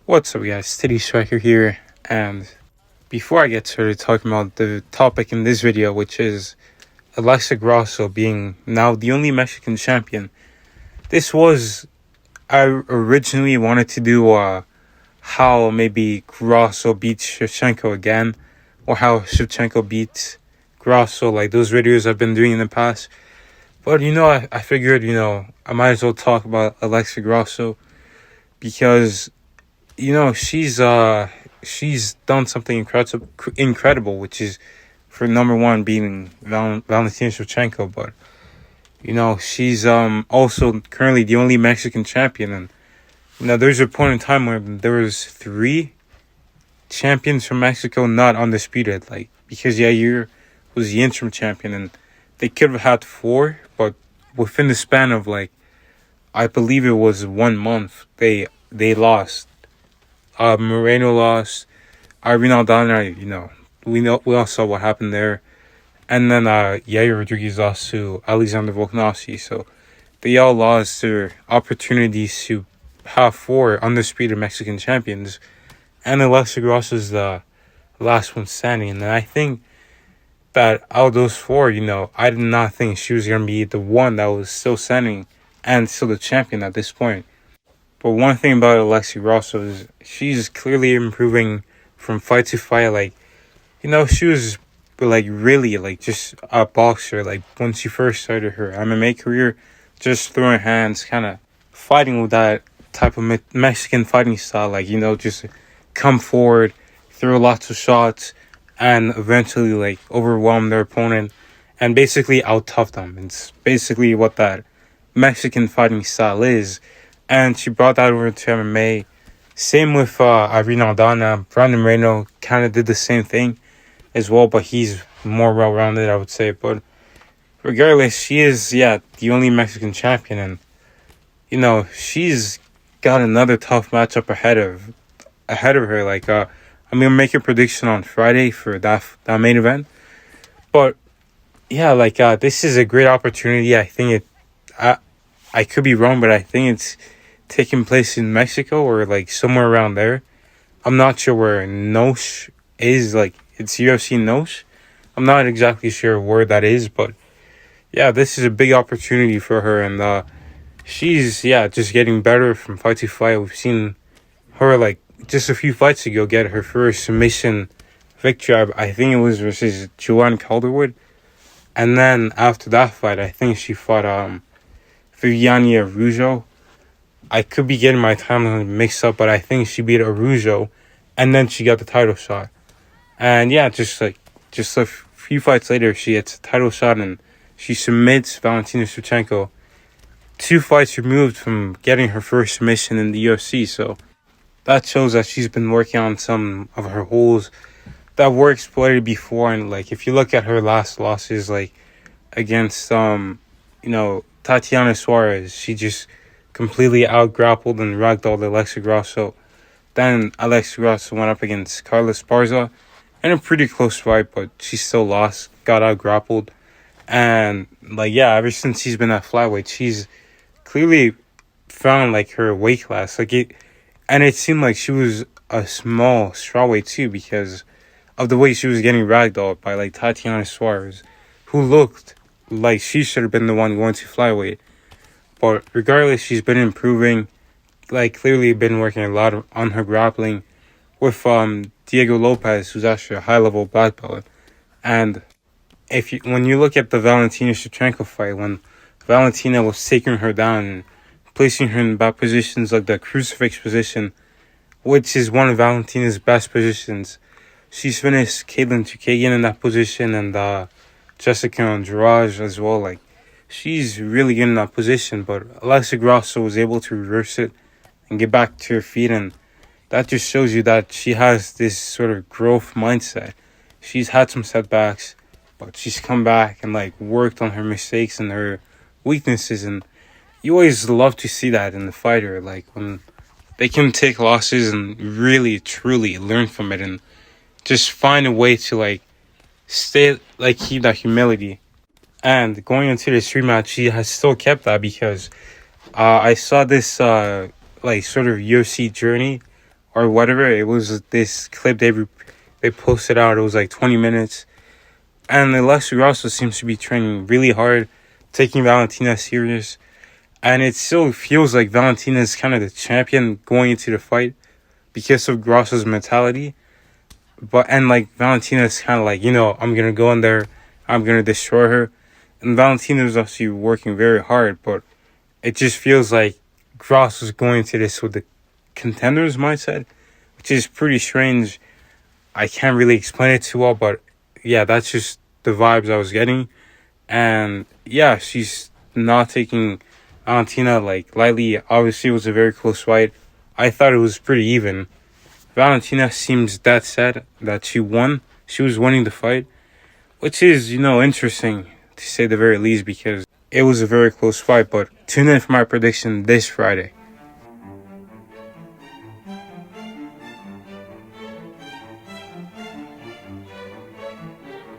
What's up, guys? Steady Striker here, and before I get started talking about the topic in this video, which is Alexa Grasso being now the only Mexican champion, this was I originally wanted to do how maybe Grasso beats Shevchenko again, or how Shevchenko beats Grasso, like those videos I've been doing in the past. But I figured I might as well talk about Alexa Grasso because she's done something incredible, which is for number one being Valentina Shevchenko. But she's also currently the only Mexican champion, and there's a point in time where there was three champions from Mexico not undisputed, like because Yair was the interim champion, and they could have had four, but within the span of I believe it was 1 month, they lost. Moreno lost. Irene Aldana, we all saw what happened there. And then Yair Rodriguez lost to Alexander Volkanovski. So they all lost their opportunities to have four undisputed Mexican champions. And Alexa Grasso is the last one standing. And I think that out of those four, I did not think she was going to be the one that was still standing and still the champion at this point. But one thing about Alexa Grasso is she's clearly improving from fight to fight. She was really just a boxer. Like when she first started her MMA career, just throwing hands, kind of fighting with that type of Mexican fighting style. Just come forward, throw lots of shots, and eventually overwhelm their opponent and basically out tough them. It's basically what that Mexican fighting style is. And she brought that over to MMA. Same with Irene Aldana. Brandon Moreno kind of did the same thing as well, but he's more well-rounded, I would say. But regardless, she is, the only Mexican champion. And, she's got another tough matchup ahead of her. I'm going to make a prediction on Friday for that main event. But, this is a great opportunity. I think I could be wrong, but I think it's taking place in Mexico or somewhere around there. I'm not sure where Nosh is. It's UFC Nosh. I'm not exactly sure where that is, but this is a big opportunity for her, and she's just getting better from fight to fight. We've seen her just a few fights ago get her first submission victory. I think it was versus Joanne Calderwood, and then after that fight, I think she fought Viviane Araujo. I could be getting my timeline mixed up, but I think she beat Araujo, and then she got the title shot. And just a few fights later, she gets a title shot, and she submits Valentina Shevchenko. 2 fights removed from getting her first submission in the UFC, so that shows that she's been working on some of her holes that were exploited before. And if you look at her last losses, against Tatiana Suarez, she just completely out-grappled and ragdolled Alexa Grasso. Then Alexa Grasso went up against Carla Esparza in a pretty close fight, but she still lost, got out-grappled. And, ever since she's been at flyweight, she's clearly found, her weight class. And it seemed like she was a small strawweight, too, because of the way she was getting ragdolled by, Tatiana Suarez, who looked like she should have been the one going to flyweight. But regardless, she's been improving. Clearly been working a lot on her grappling with Diego Lopez, who's actually a high-level black belt. And when you look at the Valentina Shevchenko fight, when Valentina was taking her down and placing her in bad positions like the crucifix position, which is one of Valentina's best positions, she's finished Caitlin Chukagian in that position, and Jessica Andrade as well. She's really good in that position, but Alexa Grasso was able to reverse it and get back to her feet, and that just shows you that she has this sort of growth mindset. She's had some setbacks, but she's come back and worked on her mistakes and her weaknesses, and you always love to see that in the fighter, when they can take losses and really, truly learn from it and just find a way to stay, keep that humility. And going into this rematch, she has still kept that because I saw this sort of UFC journey or whatever. It was this clip they posted out. It was like 20 minutes. And Alexa Grasso seems to be training really hard, taking Valentina serious. And it still feels like Valentina is kind of the champion going into the fight because of Grasso's mentality. And like Valentina is kind of like, I'm going to go in there, I'm going to destroy her. And Valentina is actually working very hard, but it just feels like Grasso's going into this with the contenders mindset, which is pretty strange. I can't really explain it too well, but yeah, that's just the vibes I was getting. And yeah, she's not taking Valentina like lightly. Obviously, it was a very close fight. I thought it was pretty even. Valentina seems that sad that she won. She was winning the fight, which is, interesting to say the very least because it was a very close fight. But tune in for my prediction this Friday.